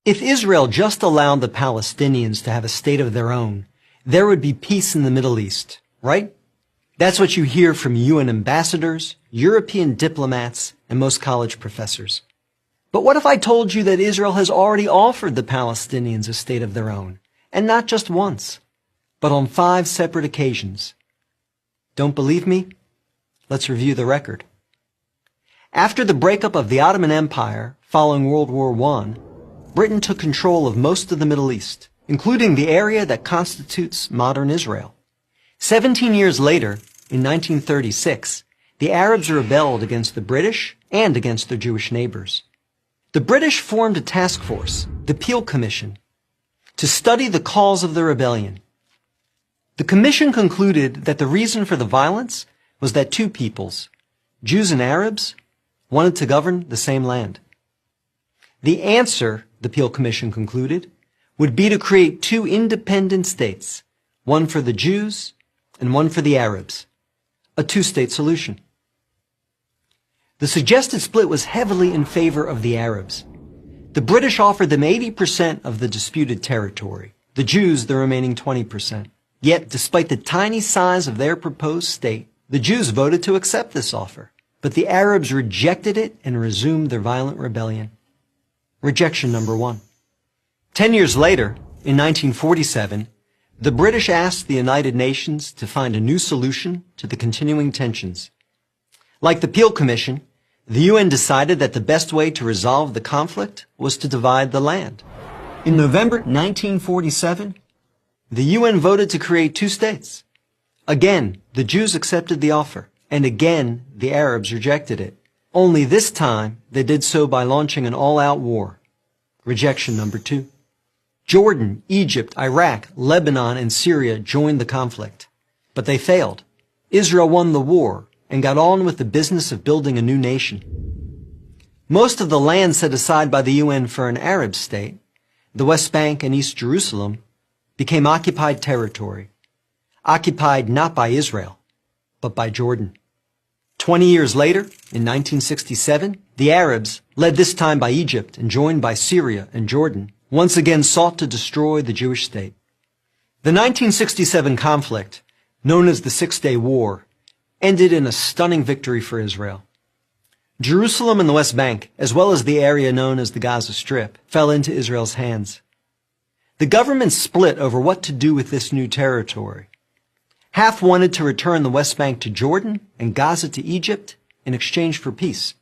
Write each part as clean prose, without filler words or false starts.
If Israel just allowed the Palestinians to have a state of their own, there would be peace in the Middle East, right? That's what you hear from UN ambassadors, European diplomats, and most college professors. But what if I told you that Israel has already offered the Palestinians a state of their own, and not just once, but on 5 separate occasions? Don't believe me? Let's review the record. After the breakup of the Ottoman Empire following World War I, Britain took control of most of the Middle East, including the area that constitutes modern Israel. 17 years later, in 1936, the Arabs rebelled against the British and against their Jewish neighbors. The British formed a task force, the Peel Commission, to study the cause of the rebellion. The commission concluded that the reason for the violence was that 2 peoples, Jews and Arabs, wanted to govern the same land. The answer, the Peel Commission concluded, would be to create 2 independent states, one for the Jews and one for the Arabs, a 2-state solution. The suggested split was heavily in favor of the Arabs. The British offered them 80% of the disputed territory, the Jews the remaining 20%. Yet, despite the tiny size of their proposed state, the Jews voted to accept this offer. But the Arabs rejected it and resumed their violent rebellion. Rejection number 1. 10 years later, in 1947, the British asked the United Nations to find a new solution to the continuing tensions. Like the Peel Commission, the UN decided that the best way to resolve the conflict was to divide the land. In November 1947, the UN voted to create 2 states. Again, the Jews accepted the offer, and again, the Arabs rejected it. Only this time, they did so by launching an all-out war. Rejection number 2. Jordan, Egypt, Iraq, Lebanon, and Syria joined the conflict. But they failed. Israel won the war and got on with the business of building a new nation. Most of the land set aside by the UN for an Arab state, the West Bank and East Jerusalem, became occupied territory. Occupied not by Israel, but by Jordan. 20 years later, in 1967, the Arabs, led this time by Egypt and joined by Syria and Jordan, once again sought to destroy the Jewish state. The 1967 conflict, known as the 6-Day War, ended in a stunning victory for Israel. Jerusalem and the West Bank, as well as the area known as the Gaza Strip, fell into Israel's hands. The government split over what to do with this new territory. Half wanted to return the West Bank to Jordan and Gaza to Egypt in exchange for peace.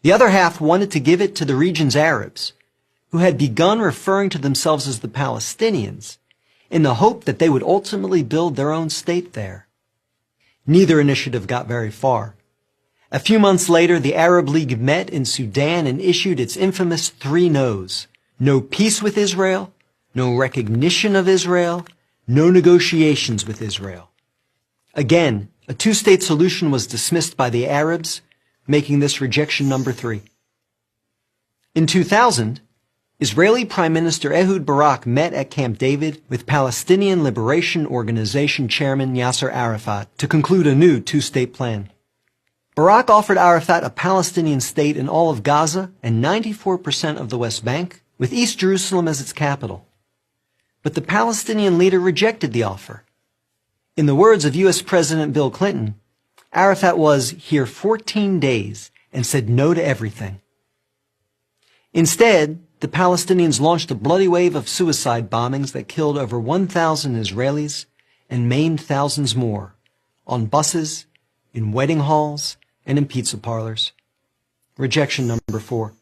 The other half wanted to give it to the region's Arabs, who had begun referring to themselves as the Palestinians, in the hope that they would ultimately build their own state there. Neither initiative got very far. A few months later, the Arab League met in Sudan and issued its infamous 3 no's. No peace with Israel, no recognition of Israel, no negotiations with Israel. Again, a 2-state solution was dismissed by the Arabs, making this rejection number 3. In 2000, Israeli Prime Minister Ehud Barak met at Camp David with Palestinian Liberation Organization Chairman Yasser Arafat to conclude a new 2-state plan. Barak offered Arafat a Palestinian state in all of Gaza and 94% of the West Bank, with East Jerusalem as its capital. But the Palestinian leader rejected the offer. In the words of U.S. President Bill Clinton, Arafat was here 14 days and said no to everything. Instead, the Palestinians launched a bloody wave of suicide bombings that killed over 1,000 Israelis and maimed thousands more on buses, in wedding halls, and in pizza parlors. Rejection number 4.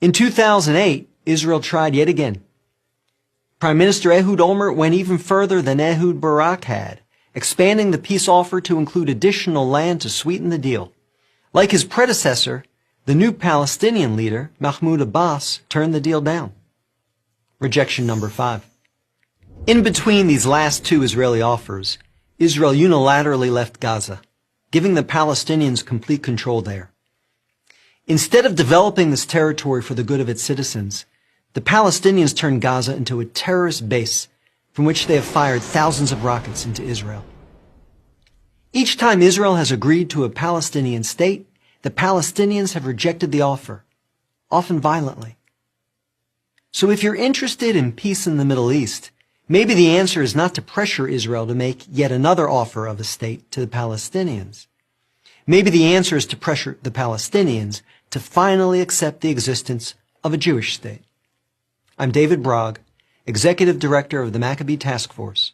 In 2008, Israel tried yet again. Prime Minister Ehud Olmert went even further than Ehud Barak had, expanding the peace offer to include additional land to sweeten the deal. Like his predecessor, the new Palestinian leader, Mahmoud Abbas, turned the deal down. Rejection number 5. In between these last 2 Israeli offers, Israel unilaterally left Gaza, giving the Palestinians complete control there. Instead of developing this territory for the good of its citizens, the Palestinians turned Gaza into a terrorist base from which they have fired thousands of rockets into Israel. Each time Israel has agreed to a Palestinian state, the Palestinians have rejected the offer, often violently. So if you're interested in peace in the Middle East, maybe the answer is not to pressure Israel to make yet another offer of a state to the Palestinians. Maybe the answer is to pressure the Palestinians to finally accept the existence of a Jewish state. I'm David Brog, Executive Director of the Maccabee Task Force,